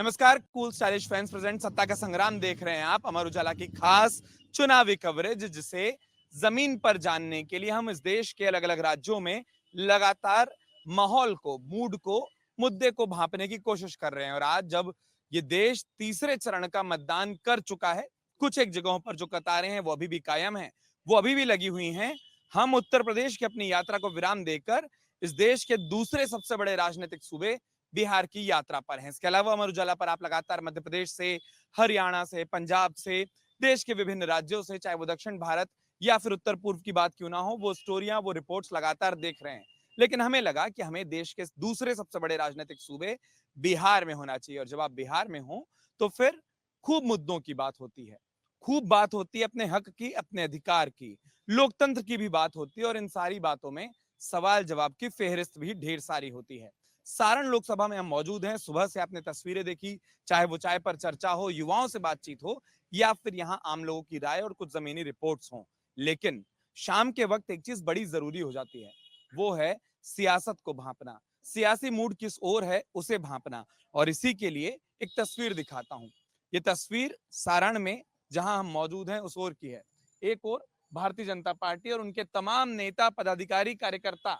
नमस्कार, cool stylish fans present सत्ता का संग्राम देख रहे हैं आप अमर उजाला की खास चुनावी कवरेज, जिसे जमीन पर जानने के लिए हम इस देश के अलग अलग राज्यों में लगातार माहौल को, मूड को, मुद्दे को भांपने की कोशिश कर रहे हैं। और आज जब ये देश तीसरे चरण का मतदान कर चुका है, कुछ एक जगहों पर जो कतारें हैं वो अभी भी कायम हैं, वो अभी भी लगी हुई हैं। हम उत्तर प्रदेश की अपनी यात्रा को विराम देकर इस देश के दूसरे सबसे बड़े राजनीतिक सूबे बिहार की यात्रा पर हैं। इसके अलावा अमर उजाला पर आप लगातार मध्य प्रदेश से, हरियाणा से, पंजाब से, देश के विभिन्न राज्यों से, चाहे वो दक्षिण भारत या फिर उत्तर पूर्व की बात क्यों ना हो, वो स्टोरियां, वो रिपोर्ट्स लगातार देख रहे हैं। लेकिन हमें लगा कि हमें देश के दूसरे सबसे बड़े राजनीतिक सूबे बिहार में होना चाहिए। और जब आप बिहार में हो तो फिर खूब मुद्दों की बात होती है, खूब बात होती है अपने हक की, अपने अधिकार की, लोकतंत्र की भी बात होती है। और इन सारी बातों में सवाल जवाब की फेहरिस्त भी ढेर सारी होती है। सारण लोकसभा में हम मौजूद हैं। सुबह से आपने तस्वीरें देखी, चाहे वो चाय पर चर्चा हो, युवाओं से बातचीत हो, या फिर यहां आम लोगों की राय और कुछ जमीनी रिपोर्ट्स हों। लेकिन शाम के वक्त एक चीज बड़ी जरूरी हो जाती है, वो है सियासत को भांपना। सियासी मूड किस ओर है उसे भांपना। और इसी के लिए एक तस्वीर दिखाता हूं। ये तस्वीर सारण में जहां हम मौजूद हैं उस ओर की है। एक ओर भारतीय जनता पार्टी और उनके तमाम नेता, पदाधिकारी, कार्यकर्ता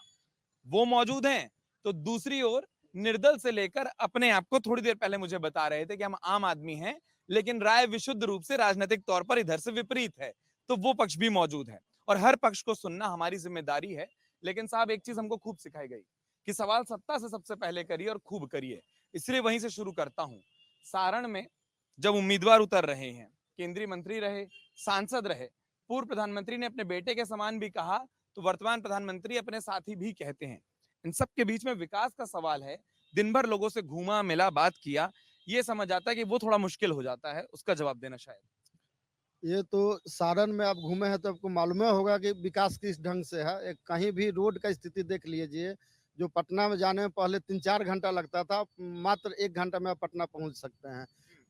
वो मौजूद हैं, तो दूसरी ओर निर्दल से लेकर अपने आप को थोड़ी देर पहले मुझे बता रहे थे कि हम आम आदमी हैं, लेकिन राय विशुद्ध रूप से राजनीतिक तौर पर इधर से विपरीत है, तो वो पक्ष भी मौजूद है। और हर पक्ष को सुनना हमारी जिम्मेदारी है। लेकिन साहब, एक चीज हमको खूब सिखाई गई कि सवाल सत्ता से सबसे पहले करिए और खूब करिए। इसलिए वहीं से शुरू करता हूं। सारण में जब उम्मीदवार उतर रहे हैं, केंद्रीय मंत्री रहे, सांसद रहे, पूर्व प्रधानमंत्री ने अपने बेटे के समान भी कहा, तो वर्तमान प्रधानमंत्री अपने साथी भी कहते हैं। इन सब के बीच में विकास का सवाल है। दिन भर लोगों से घूमा मिला, बात किया, ये समझ आता है कि वो थोड़ा मुश्किल हो जाता है उसका जवाब देना शायद। ये तो सारण में आप घूमे हैं तो आपको मालूम होगा कि विकास किस ढंग से है। एक कहीं भी रोड का स्थिति देख लीजिए। जो पटना में जाने में पहले 3-4 घंटा लगता था, मात्र 1 घंटा में आप पटना पहुंच सकते हैं।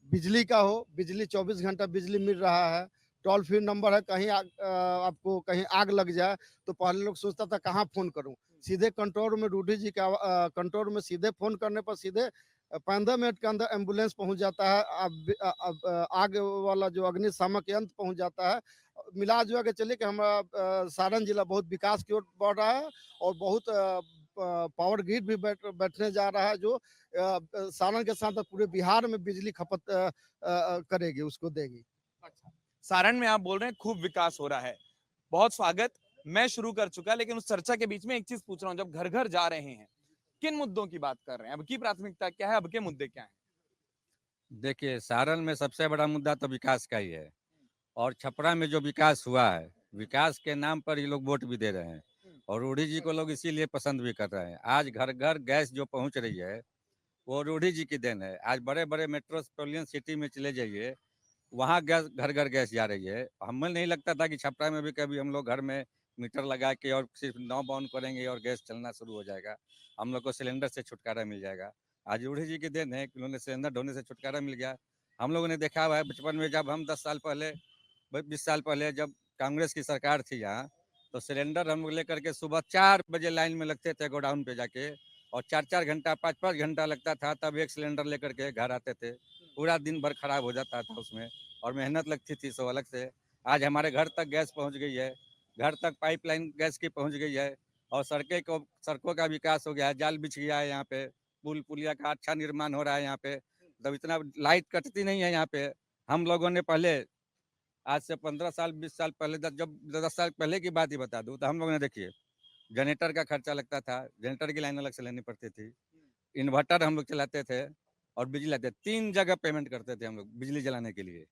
बिजली का हो, बिजली 24 घंटा बिजली मिल रहा है। टोल फ्री नंबर है, कहीं आपको कहीं आग लग जाए तो पहले लोग सोचता था कहाँ फ़ोन करूँ। सीधे कंट्रोल रूम में रूडी जी का कंट्रोल रूम में सीधे फ़ोन करने पर सीधे 15 मिनट के अंदर एम्बुलेंस पहुंच जाता है। अब आग वाला जो अग्निशामक यंत्र पहुंच जाता है। मिला जुला के चलिए कि हमारा सारण जिला बहुत विकास की ओर बढ़ रहा है और बहुत पावर ग्रिड भी बैठने जा रहा है, जो सारण के साथ पूरे बिहार में बिजली खपत करेगी, उसको देगी। अच्छा, सारण में आप बोल रहे हैं खूब विकास हो रहा है, बहुत स्वागत। मैं शुरू कर चुका, लेकिन उस चर्चा के बीच में एक चीज पूछ रहा हूँ। जब घर घर जा रहे हैं, किन मुद्दों की बात कर रहे हैं? अब की प्राथमिकता क्या है? अब के मुद्दे क्या हैं? देखिए, सारण में सबसे बड़ा मुद्दा तो विकास का ही है। और छपरा में जो विकास हुआ है, विकास के नाम पर ये लोग वोट भी दे रहे हैं। और रूढ़ी जी को लोग इसीलिए पसंद भी कर रहे हैं। आज घर घर गैस जो पहुंच रही है, वो रूढ़ी जी की देन है। आज बड़े बड़े मेट्रोपॉलिटन सिटी में चले जाइए, वहाँ गैस घर घर गैस जा रही है। हमें नहीं लगता था कि छपरा में भी कभी हम लोग घर में मीटर लगा के और सिर्फ नॉब ऑन करेंगे और गैस चलना शुरू हो जाएगा, हम लोग को सिलेंडर से छुटकारा मिल जाएगा। आज रूढ़ी जी की देन है कि उन्होंने सिलेंडर ढोने से छुटकारा मिल गया। हम लोगों ने देखा हुआ है बचपन में, जब हम 10 साल पहले 20 साल पहले जब कांग्रेस की सरकार थी यहाँ, तो सिलेंडर हम लोग लेकर के सुबह 4 बजे लाइन में लगते थे गोडाउन पे जाके, और 4-4 घंटा 5-5 घंटा लगता था, तब एक सिलेंडर लेकर के घर आते थे। पूरा दिन भर खराब हो जाता था उसमें, और मेहनत लगती थी सो अलग से। आज हमारे घर तक गैस पहुंच गई है, घर तक पाइपलाइन गैस की पहुंच गई है। और सड़कों का विकास हो गया है, जाल बिछ गया है यहाँ पे, पुल पुलिया का अच्छा निर्माण हो रहा है यहाँ पे। तब इतना लाइट कटती नहीं है यहाँ पे। हम लोगों ने पहले, आज से 15 साल 20 साल पहले, जब 10 साल पहले की बात ही बता दूं, तो हम लोगों ने देखिए, जनरेटर का खर्चा लगता था, जनरेटर की लाइन अलग से लेनी पड़ती थी। इन्वर्टर हम लोग चलाते थे और बिजली लाते, 3 जगह पेमेंट करते थे हम लोग बिजली जलाने के लिए।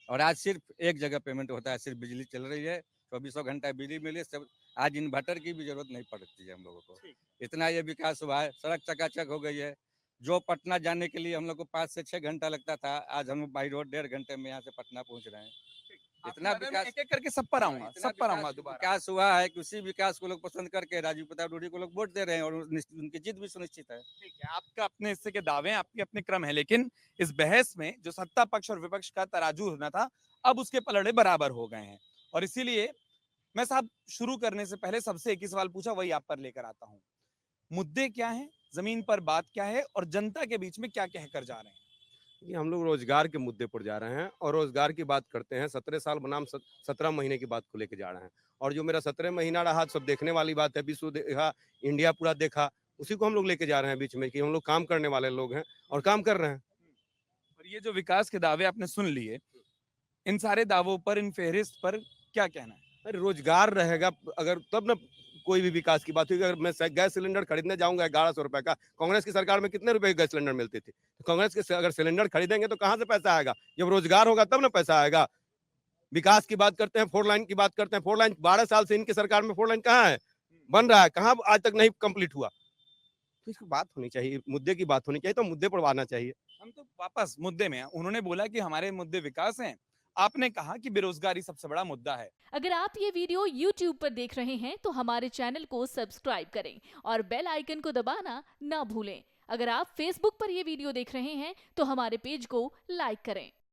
और आज सिर्फ एक जगह पेमेंट होता है, सिर्फ बिजली चल रही है, 2400 घंटा बिजली मिली सब। आज इन्वर्टर की भी जरूरत नहीं पड़ती है हम लोगों को। इतना ये विकास हुआ है, सड़क चकाचक हो गई है। जो पटना जाने के लिए हम लोग को 5 से 6 घंटा लगता था, आज हम लोग बाई रोड 1.5 घंटे में यहाँ से पटना पहुँच रहे हैं। आपके इतना बारे में विकास, एक एक करके सब पर हाँ, आऊंगा, इतना सब पर आऊंगा दोबारा। विकास हुआ है कि उसी विकास को लोग पसंद करके राजीव प्रताप रूढ़ी को लोग वोट दे रहे हैं, और उनकी जीत भी सुनिश्चित है। ठीक है, आपका अपने हिस्से के दावे हैं, आपके अपने क्रम है, लेकिन इस बहस में जो सत्ता पक्ष और विपक्ष का तराजू होना था, अब उसके पलड़े बराबर हो गए हैं। और इसीलिए मैं साहब शुरू करने से पहले सबसे एक ही सवाल पूछा, वही आप पर लेकर आता हूं। मुद्दे क्या हैं, जमीन पर बात क्या है, और जनता के बीच में क्या कहकर जा रहे हैं? कि हम लोग रोजगार के मुद्दे पर जा रहे हैं और रोजगार की बात करते हैं। 17 साल बनाम 17 महीने की बात को लेके जा रहे हैं और जो मेरा 17 महीना रहा सब देखने वाली बात है। विश्व देखा, इंडिया पूरा देखा, उसी को हम लोग लेके जा रहे हैं बीच में कि हम लोग काम करने वाले लोग हैं और काम कर रहे हैं। और ये जो विकास के दावे आपने सुन लिए, इन सारे दावों पर, इन फेहरिस्त पर क्या कहना है? अरे रोजगार रहेगा अगर तब ना कोई भी विकास की बात होगी। अगर मैं गैस सिलेंडर खरीदने जाऊंगा 1100 रुपए का, कांग्रेस की सरकार में कितने रुपए के गैस सिलेंडर मिलते थे? तो कांग्रेस के अगर सिलेंडर खरीदेंगे तो कहाँ से पैसा आएगा? जब रोजगार होगा तब ना पैसा आएगा। विकास की बात करते हैं, 4 लाइन की बात करते हैं। 4 लाइन 12 साल से इनकी सरकार में 4 लाइन कहाँ है? बन रहा है, कहाँ आज तक नहीं कंप्लीट हुआ। तो इसकी बात होनी चाहिए, मुद्दे की बात होनी चाहिए, तो मुद्दे पर आना चाहिए। हम तो वापस मुद्दे में हैं। उन्होंने बोला कि हमारे मुद्दे विकास हैं, आपने कहा कि बेरोजगारी सबसे बड़ा मुद्दा है। अगर आप ये वीडियो YouTube पर देख रहे हैं तो हमारे चैनल को सब्सक्राइब करें और बेल आइकन को दबाना ना भूलें। अगर आप Facebook पर ये वीडियो देख रहे हैं तो हमारे पेज को लाइक करें।